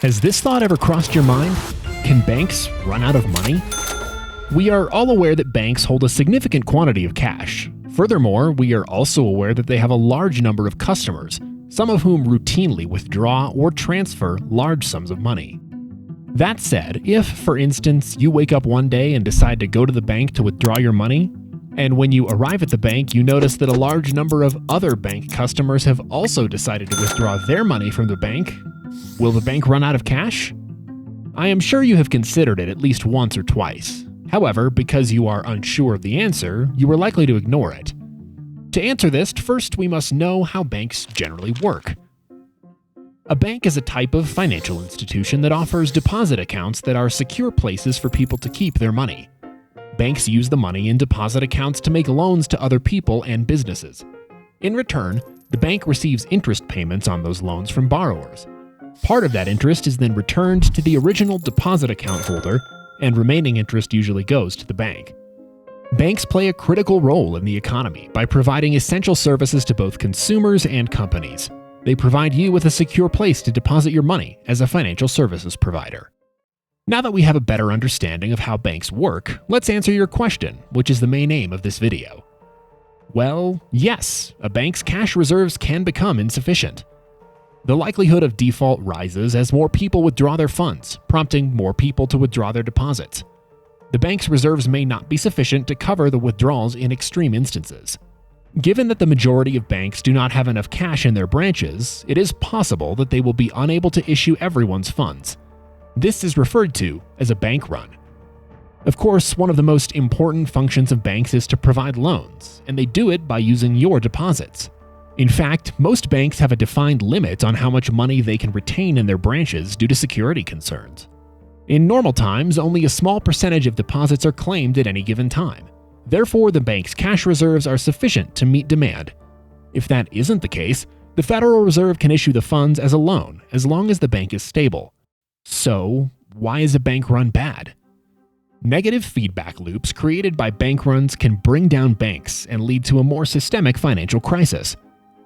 Has this thought ever crossed your mind? Can banks run out of money? We are all aware that banks hold a significant quantity of cash. Furthermore, we are also aware that they have a large number of customers, some of whom routinely withdraw or transfer large sums of money. That said, if, for instance, you wake up one day and decide to go to the bank to withdraw your money, and when you arrive at the bank, you notice that a large number of other bank customers have also decided to withdraw their money from the bank, will the bank run out of cash? I am sure you have considered it at least once or twice. However, because you are unsure of the answer, you are likely to ignore it. To answer this, first we must know how banks generally work. A bank is a type of financial institution that offers deposit accounts that are secure places for people to keep their money. Banks use the money in deposit accounts to make loans to other people and businesses. In return, the bank receives interest payments on those loans from borrowers. Part of that interest is then returned to the original deposit account holder, and remaining interest usually goes to the bank. Banks play a critical role in the economy by providing essential services to both consumers and companies. They provide you with a secure place to deposit your money as a financial services provider. Now that we have a better understanding of how banks work, let's answer your question, which is the main aim of this video. Well, yes, a bank's cash reserves can become insufficient. The likelihood of default rises as more people withdraw their funds, prompting more people to withdraw their deposits. The bank's reserves may not be sufficient to cover the withdrawals in extreme instances. Given that the majority of banks do not have enough cash in their branches, it is possible that they will be unable to issue everyone's funds. This is referred to as a bank run. Of course, one of the most important functions of banks is to provide loans, and they do it by using your deposits. In fact, most banks have a defined limit on how much money they can retain in their branches due to security concerns. In normal times, only a small percentage of deposits are claimed at any given time. Therefore, the bank's cash reserves are sufficient to meet demand. If that isn't the case, the Federal Reserve can issue the funds as a loan as long as the bank is stable. So, why is a bank run bad? Negative feedback loops created by bank runs can bring down banks and lead to a more systemic financial crisis.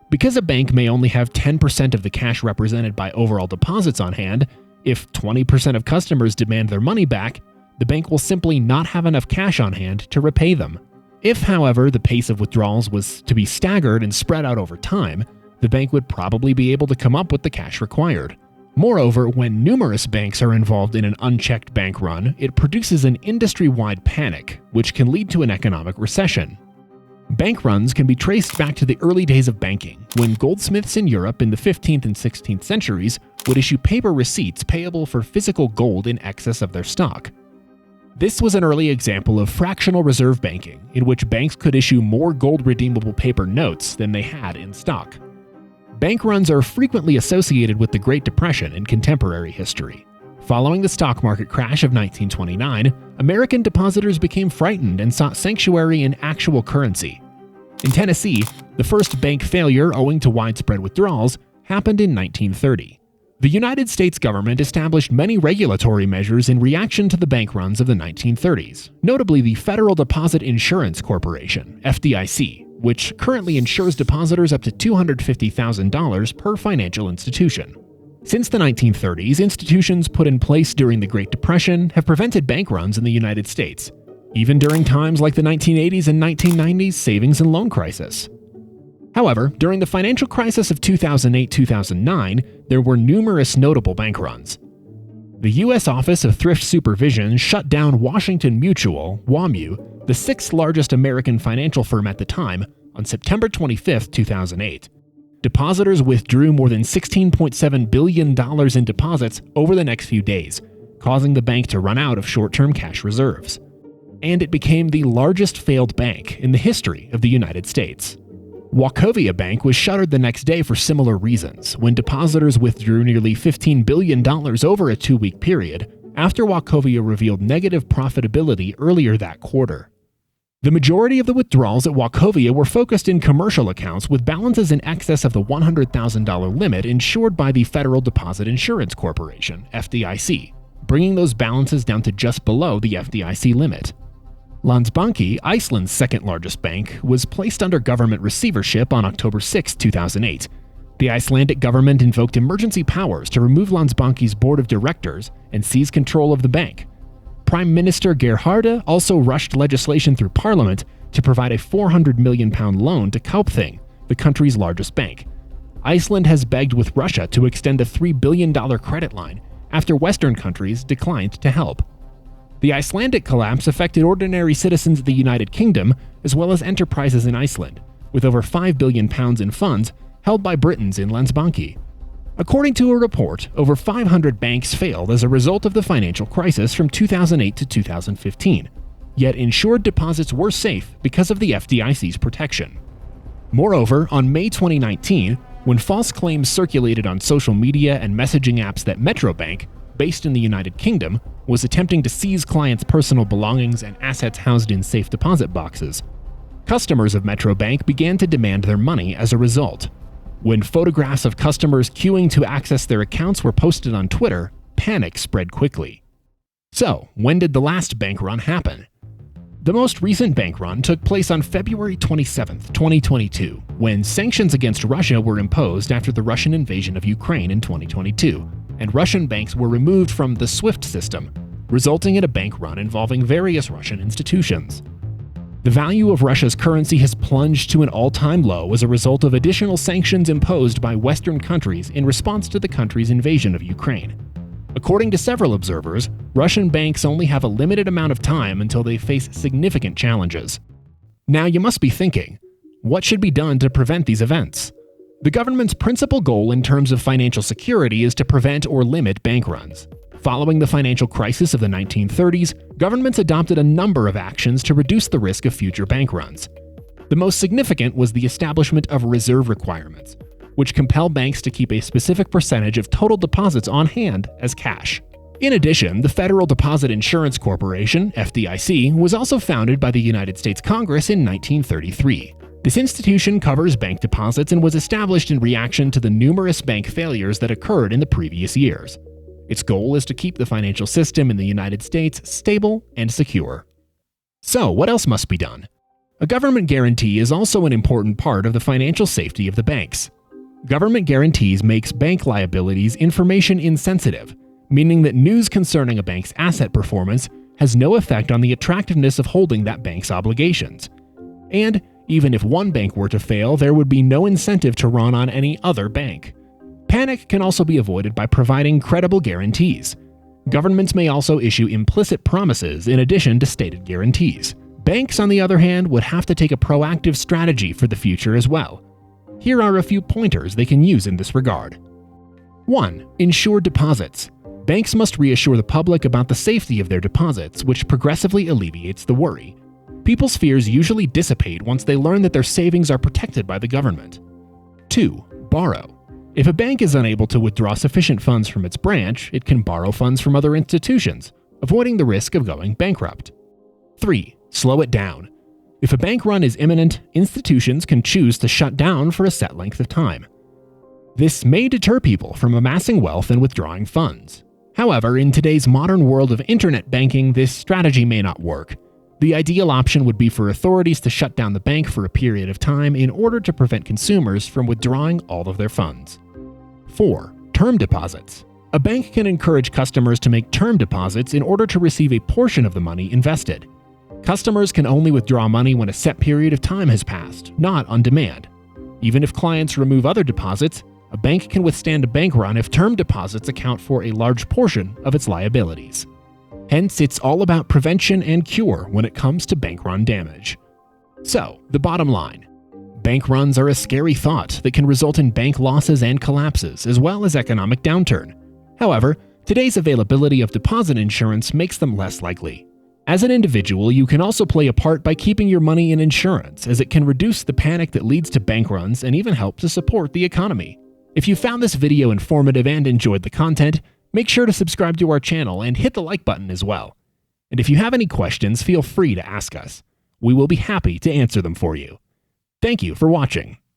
Because a bank may only have 10% of the cash represented by overall deposits on hand, if 20% of customers demand their money back, the bank will simply not have enough cash on hand to repay them. If, however, the pace of withdrawals was to be staggered and spread out over time, the bank would probably be able to come up with the cash required. Moreover, when numerous banks are involved in an unchecked bank run, it produces an industry-wide panic, which can lead to an economic recession. Bank runs can be traced back to the early days of banking, when goldsmiths in Europe in the 15th and 16th centuries would issue paper receipts payable for physical gold in excess of their stock. This was an early example of fractional reserve banking, in which banks could issue more gold-redeemable paper notes than they had in stock. Bank runs are frequently associated with the Great Depression in contemporary history. Following the stock market crash of 1929, American depositors became frightened and sought sanctuary in actual currency. In Tennessee, the first bank failure owing to widespread withdrawals happened in 1930. The United States government established many regulatory measures in reaction to the bank runs of the 1930s, notably the Federal Deposit Insurance Corporation, FDIC, which currently insures depositors up to $250,000 per financial institution. Since the 1930s, institutions put in place during the Great Depression have prevented bank runs in the United States, even during times like the 1980s and 1990s savings and loan crisis. However, during the financial crisis of 2008-2009, there were numerous notable bank runs. The U.S. Office of Thrift Supervision shut down Washington Mutual, WAMU, the sixth largest American financial firm at the time, on September 25, 2008. Depositors withdrew more than $16.7 billion in deposits over the next few days, causing the bank to run out of short-term cash reserves. And it became the largest failed bank in the history of the United States. Wachovia Bank was shuttered the next day for similar reasons, when depositors withdrew nearly $15 billion over a 2-week period after Wachovia revealed negative profitability earlier that quarter. The majority of the withdrawals at Wachovia were focused in commercial accounts with balances in excess of the $100,000 limit insured by the Federal Deposit Insurance Corporation, FDIC, bringing those balances down to just below the FDIC limit. Landsbanki, Iceland's second largest bank, was placed under government receivership on October 6, 2008. The Icelandic government invoked emergency powers to remove Landsbanki's board of directors and seize control of the bank. Prime Minister Gerharda also rushed legislation through parliament to provide a £400 million loan to Kaupthing, the country's largest bank. Iceland has begged with Russia to extend a $3 billion credit line after Western countries declined to help. The Icelandic collapse affected ordinary citizens of the United Kingdom as well as enterprises in Iceland, with over £5 billion in funds held by Britons in Landsbanki. According to a report, over 500 banks failed as a result of the financial crisis from 2008 to 2015, yet insured deposits were safe because of the FDIC's protection. Moreover, on May 2019, when false claims circulated on social media and messaging apps that Metrobank, based in the United Kingdom, was attempting to seize clients' personal belongings and assets housed in safe deposit boxes, customers of Metrobank began to demand their money as a result. When photographs of customers queuing to access their accounts were posted on Twitter, panic spread quickly. So, when did the last bank run happen? The most recent bank run took place on February 27, 2022, when sanctions against Russia were imposed after the Russian invasion of Ukraine in 2022, and Russian banks were removed from the SWIFT system, resulting in a bank run involving various Russian institutions. The value of Russia's currency has plunged to an all-time low as a result of additional sanctions imposed by Western countries in response to the country's invasion of Ukraine. According to several observers, Russian banks only have a limited amount of time until they face significant challenges. Now you must be thinking, what should be done to prevent these events? The government's principal goal in terms of financial security is to prevent or limit bank runs. Following the financial crisis of the 1930s, governments adopted a number of actions to reduce the risk of future bank runs. The most significant was the establishment of reserve requirements, which compel banks to keep a specific percentage of total deposits on hand as cash. In addition, the Federal Deposit Insurance Corporation, FDIC, was also founded by the United States Congress in 1933. This institution covers bank deposits and was established in reaction to the numerous bank failures that occurred in the previous years. Its goal is to keep the financial system in the United States stable and secure. So, what else must be done? A government guarantee is also an important part of the financial safety of the banks. Government guarantees makes bank liabilities information insensitive, meaning that news concerning a bank's asset performance has no effect on the attractiveness of holding that bank's obligations. And even if one bank were to fail, there would be no incentive to run on any other bank. Panic can also be avoided by providing credible guarantees. Governments may also issue implicit promises in addition to stated guarantees. Banks, on the other hand, would have to take a proactive strategy for the future as well. Here are a few pointers they can use in this regard. 1. Insure deposits. Banks must reassure the public about the safety of their deposits, which progressively alleviates the worry. People's fears usually dissipate once they learn that their savings are protected by the government. 2. Borrow. If a bank is unable to withdraw sufficient funds from its branch, it can borrow funds from other institutions, avoiding the risk of going bankrupt. 3. Slow it down. If a bank run is imminent, institutions can choose to shut down for a set length of time. This may deter people from amassing wealth and withdrawing funds. However, in today's modern world of internet banking, this strategy may not work. The ideal option would be for authorities to shut down the bank for a period of time in order to prevent consumers from withdrawing all of their funds. 4. Term deposits. A bank can encourage customers to make term deposits in order to receive a portion of the money invested. Customers can only withdraw money when a set period of time has passed, not on demand. Even if clients remove other deposits, a bank can withstand a bank run if term deposits account for a large portion of its liabilities. Hence, it's all about prevention and cure when it comes to bank run damage. So, the bottom line. Bank runs are a scary thought that can result in bank losses and collapses, as well as economic downturn. However, today's availability of deposit insurance makes them less likely. As an individual, you can also play a part by keeping your money in insurance, as it can reduce the panic that leads to bank runs and even help to support the economy. If you found this video informative and enjoyed the content, make sure to subscribe to our channel and hit the like button as well. And if you have any questions, feel free to ask us. We will be happy to answer them for you. Thank you for watching.